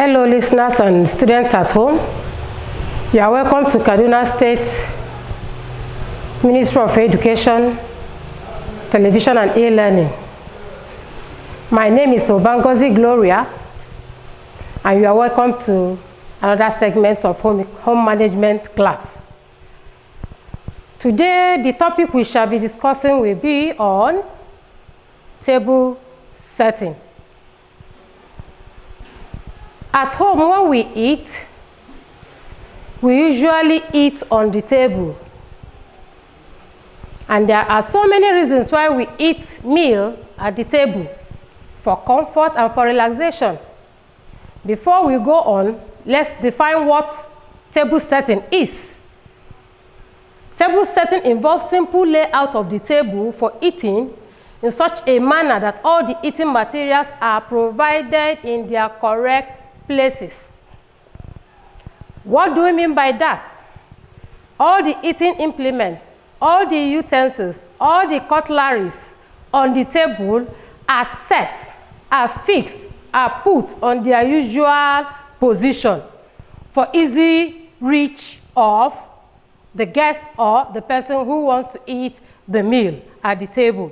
Hello listeners and students at home. You are welcome to Kaduna State Ministry of Education, Television and E-Learning. My name is Obangozi Gloria and you are welcome to another segment of home management class. Today the topic we shall be discussing will be on table setting. At home, when we eat, we usually eat on the table. And there are so many reasons why we eat meal at the table, for comfort and for relaxation. Before we go on, let's define what table setting is. Table setting involves simple layout of the table for eating in such a manner that all the eating materials are provided in their correct places. What do we mean by that? All the eating implements, all the utensils, all the cutleries on the table are set, are fixed, are put on their usual position for easy reach of the guest or the person who wants to eat the meal at the table.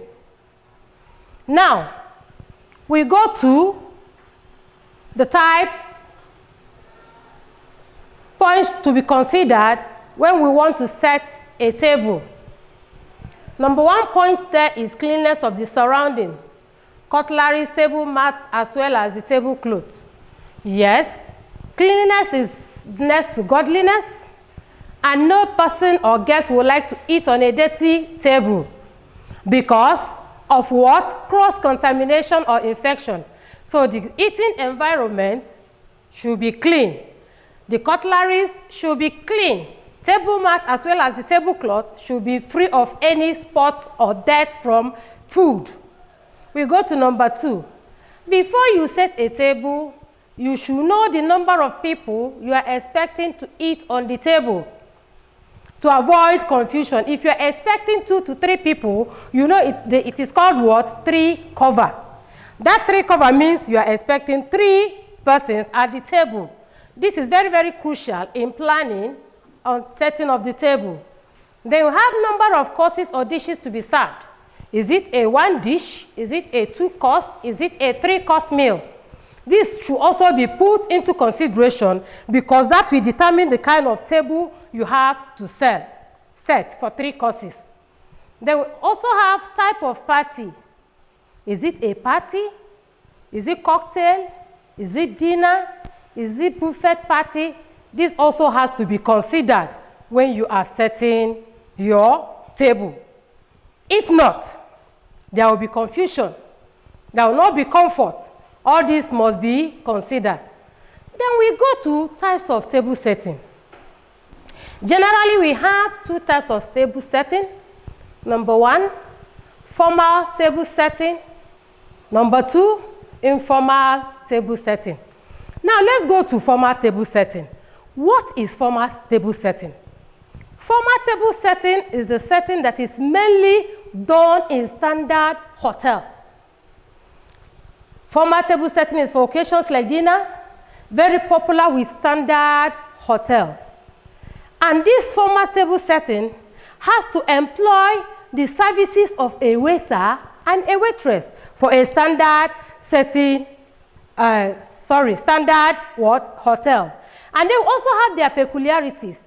Now, we go to the types, points to be considered when we want to set a table. Number one point there is cleanliness of the surrounding, cutlery, table mat, as well as the tablecloth. Yes, cleanliness is next to godliness, and no person or guest would like to eat on a dirty table because of what? Cross-contamination or infection. So the eating environment should be clean. The cutleries should be clean. Table mat as well as the tablecloth should be free of any spots or dirt from food. We go to number 2. Before you set a table, you should know the number of people you are expecting to eat on the table. To avoid confusion, if you are expecting 2 to 3 people, you know it is called what? 3 cover. That 3 cover means you are expecting 3 persons at the table. This is very, very crucial in planning on setting of the table. Then you have number of courses or dishes to be served. Is it a 1 dish? Is it a 2 course? Is it a 3 course meal? This should also be put into consideration because that will determine the kind of table you have to set for 3 courses. Then we also have type of party. Is it a party? Is it cocktail? Is it dinner? Is it buffet party? This also has to be considered when you are setting your table. If not, there will be confusion. There will not be comfort. All this must be considered. Then we go to types of table setting. Generally, we have 2 types of table setting. Number 1, formal table setting. Number 2, informal table setting. Now, let's go to formal table setting. What is formal table setting? Formal table setting is the setting that is mainly done in standard hotel. Formal table setting is for occasions like dinner, very popular with standard hotels. And this formal table setting has to employ the services of a waiter and a waitress for a standard setting, standard hotels. And they also have their peculiarities.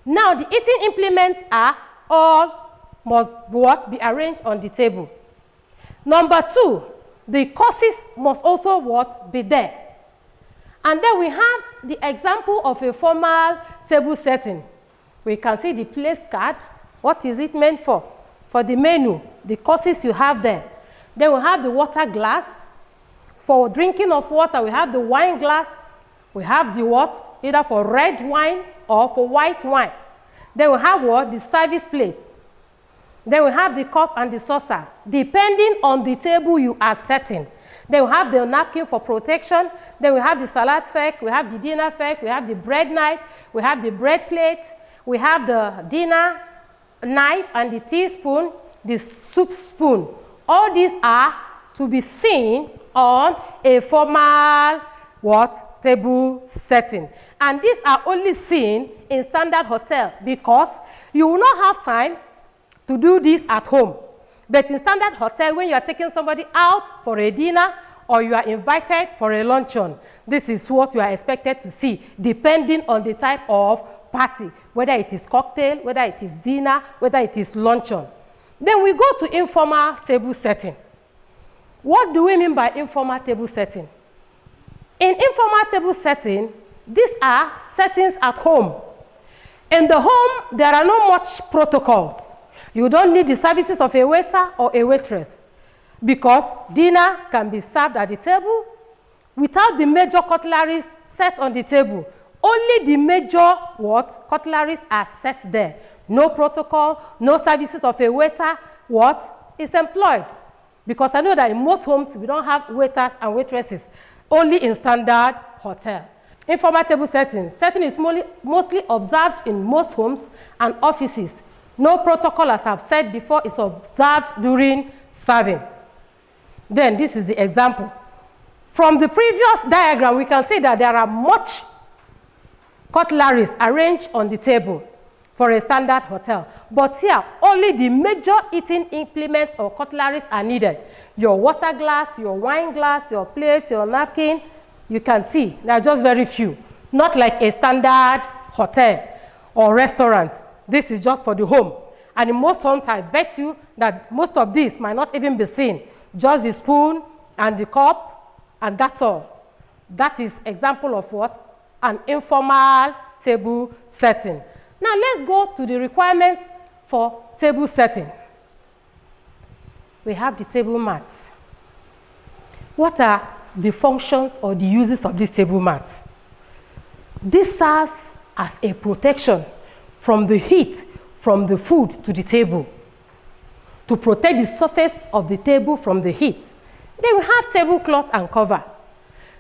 Now, the eating implements are must be arranged on the table. Number 2, the courses must also be there. And then we have the example of a formal table setting. We can see the place card. What is it meant for? For the menu, the courses you have there. Then we have the water glass. For drinking of water, we have the wine glass. We have the either for red wine or for white wine. Then we have the service plate. Then we have the cup and the saucer, depending on the table you are setting. Then we have the napkin for protection. Then we have the salad fork. We have the dinner fork. We have the bread knife. We have the bread plate. We have the dinner knife and the teaspoon, the soup spoon. All these are to be seen on a formal table setting. And these are only seen in standard hotels because you will not have time to do this at home. But in standard hotel, when you are taking somebody out for a dinner or you are invited for a luncheon, this is what you are expected to see, depending on the type of party, whether it is cocktail, whether it is dinner, whether it is luncheon. Then we go to informal table setting. What do we mean by informal table setting? In informal table setting, these are settings at home. In the home, there are not much protocols. You don't need the services of a waiter or a waitress because dinner can be served at the table without the major cutlery set on the table. Only the major cutleries are set there. No protocol, no services of a waiter is employed. Because I know that in most homes, we don't have waiters and waitresses, only in standard hotel. Informal table setting. Setting is mostly observed in most homes and offices. No protocol, as I've said before, is observed during serving. Then this is the example. From the previous diagram, we can see that there are much cutleries arranged on the table for a standard hotel. But here, only the major eating implements or cutleries are needed. Your water glass, your wine glass, your plate, your napkin, you can see there are just very few. Not like a standard hotel or restaurant. This is just for the home. And in most homes, I bet you that most of these might not even be seen. Just the spoon and the cup, and that's all. That is example of what? An informal table setting. Now let's go to the requirements for table setting. We have the table mats. What are the functions or the uses of this table mat? This serves as a protection from the heat from the food to the table, to protect the surface of the table from the heat. Then we have tablecloth and cover.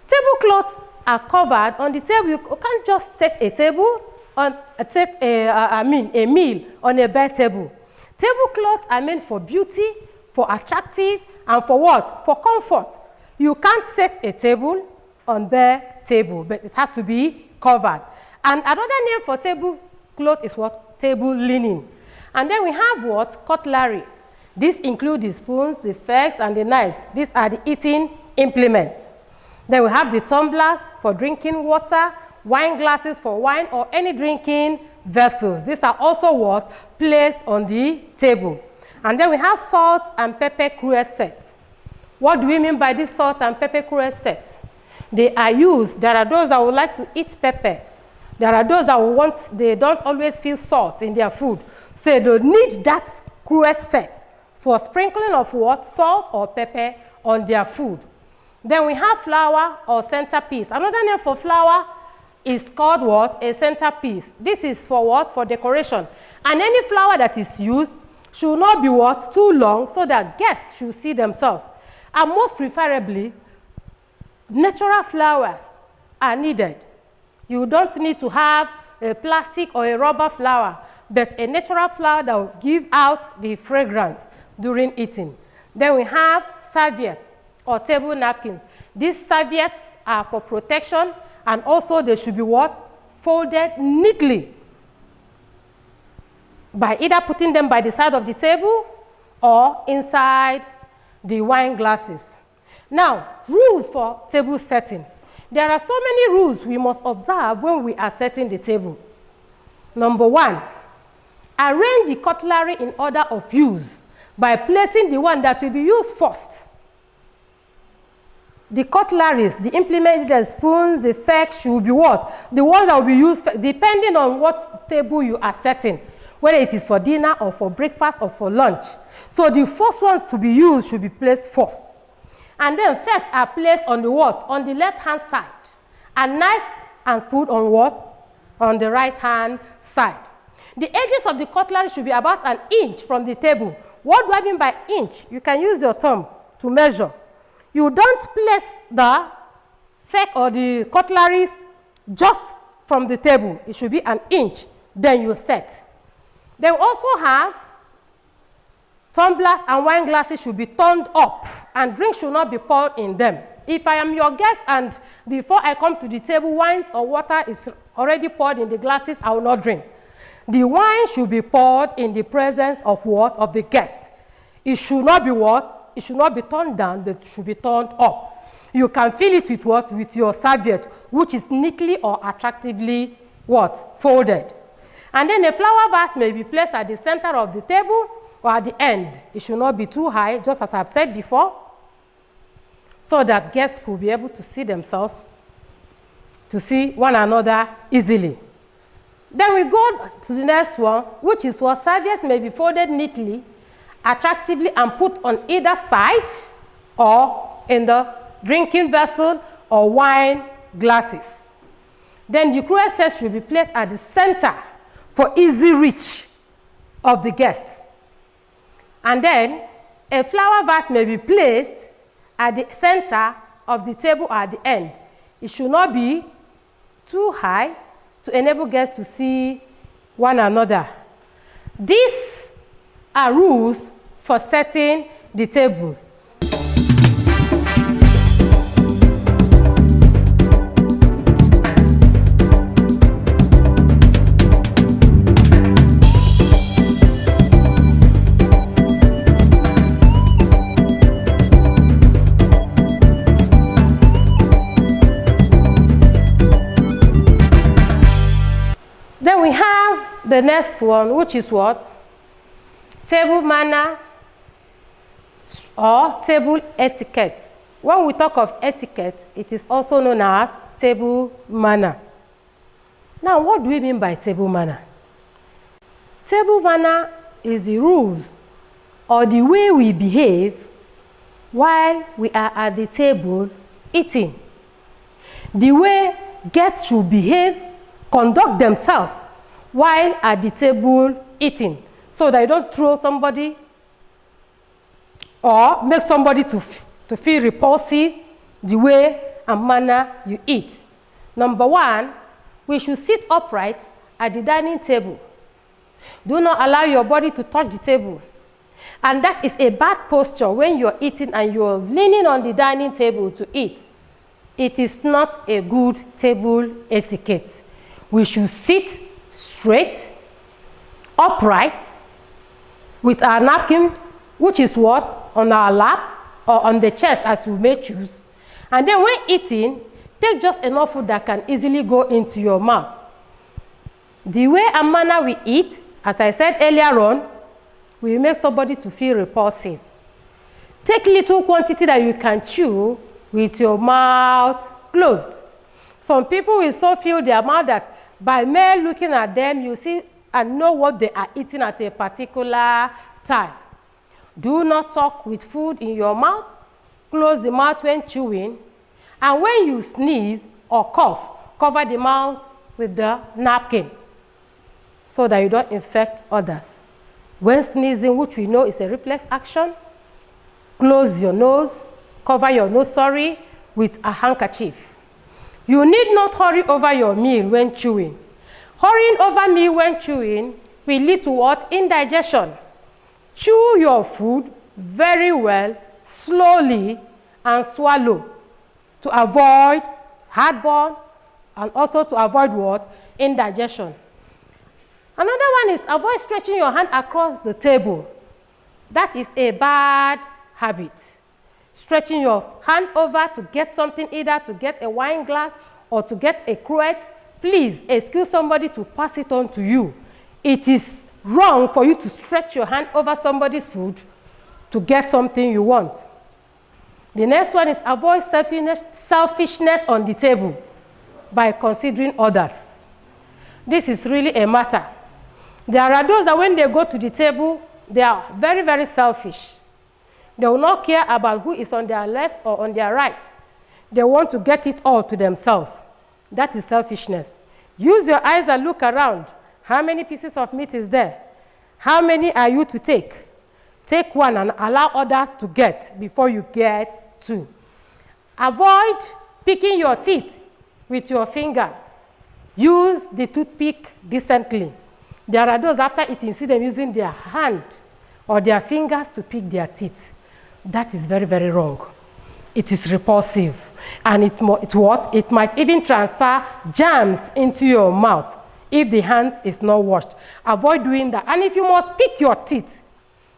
Tablecloths are covered on the table. You can't just set a table on a meal on a bare table. Tablecloths are meant for beauty, for attractive, and for what? For comfort. You can't set a table on bare table, but it has to be covered. And another name for tablecloth is what? Table linen. And then we have what? Cutlery. These include the spoons, the forks, and the knives. These are the eating implements. Then we have the tumblers for drinking water, wine glasses for wine, or any drinking vessels. These are also what? Placed on the table. And then we have salt and pepper cruet sets. What do we mean by this salt and pepper cruet set? They are used. There are those that would like to eat pepper. There are those that they don't always feel salt in their food. So they need that cruet set for sprinkling of what? Salt or pepper on their food. Then we have flour or centerpiece. Another name for flour is called what? A centerpiece. This is for what? For decoration. And any flour that is used should not be what? Too long, so that guests should see themselves. And most preferably, natural flowers are needed. You don't need to have a plastic or a rubber flower, but a natural flower that will give out the fragrance during eating. Then we have serviettes or table napkins. These serviettes are for protection, and also they should be what? Folded neatly by either putting them by the side of the table or inside the wine glasses. Now, rules for table setting. There are so many rules we must observe when we are setting the table. Number one, arrange the cutlery in order of use by placing the one that will be used first. The cutleries, the implements, the spoons, the forks should be what? The ones that will be used depending on what table you are setting, whether it is for dinner or for breakfast or for lunch. So the first one to be used should be placed first. And then forks are placed on the what? On the left-hand side. And knives and spoon on what? On the right-hand side. The edges of the cutlery should be about an inch from the table. What do I mean by inch? You can use your thumb to measure. You don't place the fork or the cutleries just from the table. It should be an inch. Then you set. They also have tumblers and wine glasses should be turned up, and drinks should not be poured in them. If I am your guest and before I come to the table, wine or water is already poured in the glasses, I will not drink. The wine should be poured in the presence of what? Of the guest. It should not be what? It should not be turned down, but it should be turned up. You can fill it with what? With your serviette, which is neatly or attractively what? Folded. And then a flower vase may be placed at the center of the table or at the end. It should not be too high, just as I've said before, so that guests could be able to see themselves, to see one another easily. Then we go to the next one, which is what? Serviettes may be folded neatly, attractively, and put on either side or in the drinking vessel or wine glasses. Then the cruet should be placed at the center for easy reach of the guests. And then a flower vase may be placed at the center of the table or at the end. It should not be too high to enable guests to see one another. These are rules for setting the tables. Then we have the next one, which is what? Table manner or table etiquette. When we talk of etiquette, it is also known as table manner. Now, what do we mean by table manner? Table manner is the rules or the way we behave while we are at the table eating. The way guests should behave, conduct themselves while at the table eating, so that you don't throw somebody or make somebody to feel repulsive the way and manner you eat. Number one, we should sit upright at the dining table. Do not allow your body to touch the table. And that is a bad posture when you're eating and you're leaning on the dining table to eat. It is not a good table etiquette. We should sit straight, upright, with our napkin, which is what? On our lap or on the chest, as you may choose. And then when eating, take just enough food that can easily go into your mouth. The way and manner we eat, as I said earlier on, will make somebody to feel repulsive. Take little quantity that you can chew with your mouth closed. Some people will so fill their mouth that by mere looking at them, you see and know what they are eating at a particular time. Do not talk with food in your mouth. Close the mouth when chewing. And when you sneeze or cough, cover the mouth with the napkin so that you don't infect others. When sneezing, which we know is a reflex action, close your nose, cover your nose, with a handkerchief. You need not hurry over your meal when chewing. Hurrying over meal when chewing will lead to what? Indigestion. Chew your food very well, slowly, and swallow to avoid heartburn and also to avoid what? Indigestion. Another one is avoid stretching your hand across the table. That is a bad habit. Stretching your hand over to get something, either to get a wine glass or to get a cruet. Please excuse somebody to pass it on to you. It is wrong for you to stretch your hand over somebody's food to get something you want. The next one is avoid selfishness on the table by considering others. This is really a matter. There are those that when they go to the table, they are very, very selfish. They will not care about who is on their left or on their right. They want to get it all to themselves. That is selfishness. Use your eyes and look around. How many pieces of meat is there? How many are you to take? Take one and allow others to get before you get two. Avoid picking your teeth with your finger. Use the toothpick decently. There are those after eating, you see them using their hand or their fingers to pick their teeth. That is very, very wrong. it is repulsive. And it might even transfer germs into your mouth if the hands is not washed. Avoid doing that. And if you must pick your teeth,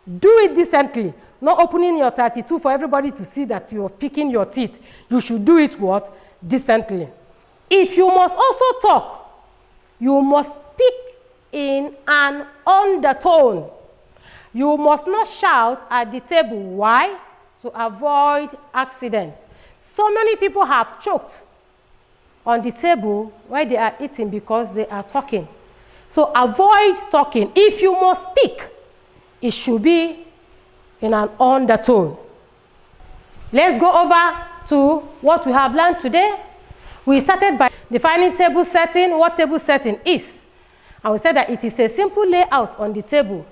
do it decently. Not opening your 32 for everybody to see that you're picking your teeth. You should do it what? Decently. If you must also talk, you must speak in an undertone. You must not shout at the table. Why? To avoid accident. So many people have choked on the table while they are eating because they are talking. So avoid talking. If you must speak, it should be in an undertone. Let's go over to what we have learned today. We started by defining table setting, what table setting is. And we said that it is a simple layout on the table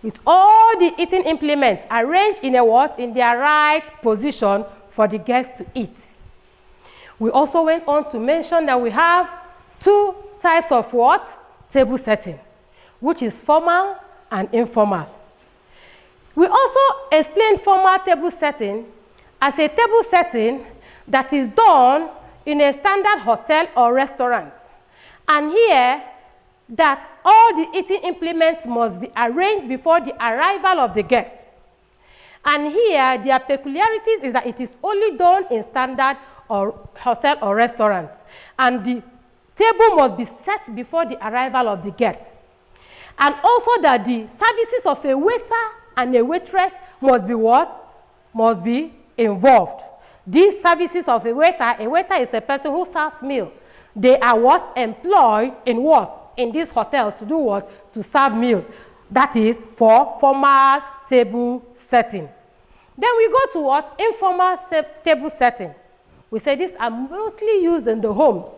with all the eating implements arranged in a what? In their right position for the guests to eat. We also went on to mention that we have two types of what? Table setting, which is formal and informal. We also explained formal table setting as a table setting that is done in a standard hotel or restaurant. And here, that all the eating implements must be arranged before the arrival of the guest. And here, their peculiarities is that it is only done in standard or hotel or restaurants. And the table must be set before the arrival of the guest. And also that the services of a waiter and a waitress must be what? Must be involved. These services of a waiter is a person who serves meal. They are what? Employed in what? In these hotels to do what? To serve meals. That is for formal table setting. Then we go to what? Informal table setting. We say these are mostly used in the homes.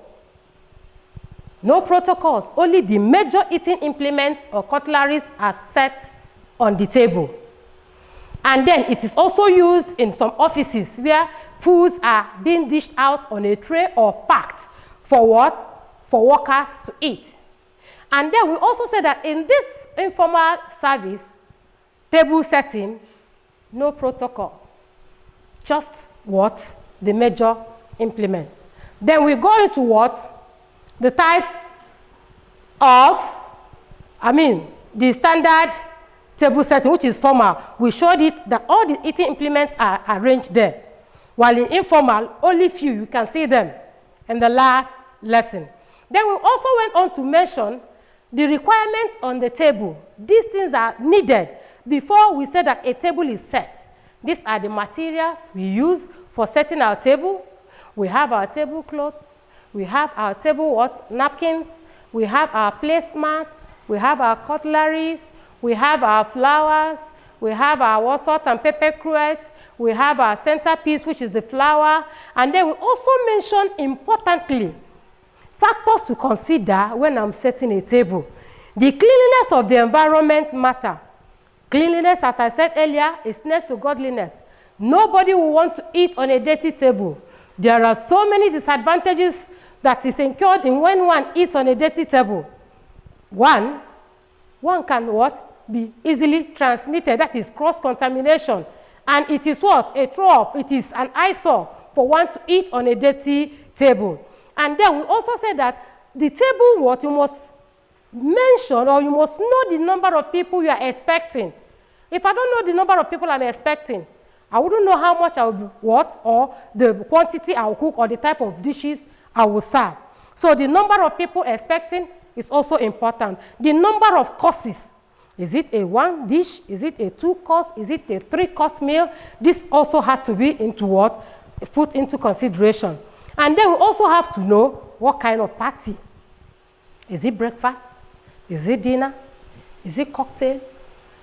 No protocols, only the major eating implements or cutleries are set on the table. And then it is also used in some offices where foods are being dished out on a tray or packed for what? For workers to eat. And then we also say that in this informal service, table setting, no protocol. Just what? The major implements. Then we go into what? The types of, the standard table setting, which is formal. We showed it that all the eating implements are arranged there. While in informal, only few, you can see them in the last lesson. Then we also went on to mention the requirements on the table. These things are needed before we say that a table is set. These are the materials we use for setting our table. We have our tablecloths. We have our table what? Napkins. We have our placemats. We have our cutleries. We have our flowers. We have our salt and pepper cruets. We have our centerpiece, which is the flower. And then we also mention, importantly, factors to consider when I'm setting a table. The cleanliness of the environment matter. Cleanliness, as I said earlier, is next to godliness. Nobody will want to eat on a dirty table. There are so many disadvantages that is incurred in when one eats on a dirty table. One can what? Be easily transmitted. That is cross-contamination. And it is what? A throw-off. It is an eyesore for one to eat on a dirty table. And then we also said that the table what? You must mention or you must know the number of people you are expecting. If I don't know the number of people I'm expecting, I wouldn't know how much I will be what, or the quantity I will cook, or the type of dishes I will serve. So the number of people expecting is also important. The number of courses. Is it a one dish? Is it a 2-course? Is it a 3-course meal? This also has to be into what? Put into consideration. And then we also have to know what kind of party. Is it breakfast? Is it dinner? Is it cocktail?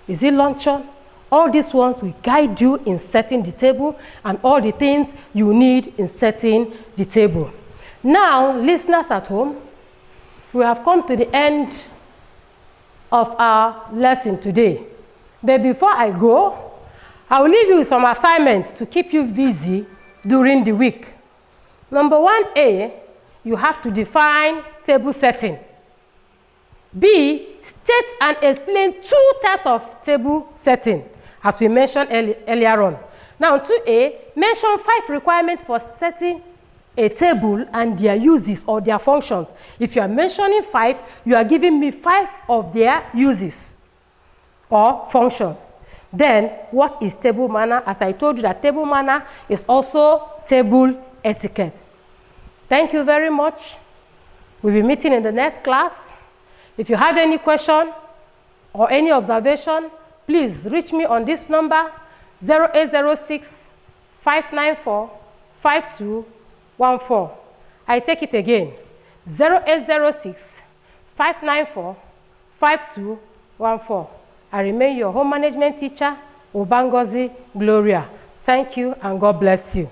Is it luncheon? All these ones will guide you in setting the table and all the things you need in setting the table. Now, listeners at home, we have come to the end of our lesson today. But before I go, I will leave you with some assignments to keep you busy during the week. Number 1A, you have to define table setting. B, state and explain 2 types of table setting, as we mentioned earlier on. Now 2A, mention 5 requirements for setting a table and their uses or their functions. If you are mentioning 5, you are giving me 5 of their uses or functions. Then, what is table manner? As I told you, that table manner is also table etiquette. Thank you very much. We'll be meeting in the next class. If you have any question or any observation, please reach me on this number, 0806 594 5214. I take it again, 0806 594 5214. I remain your home management teacher, Obangozi Gloria. Thank you and God bless you.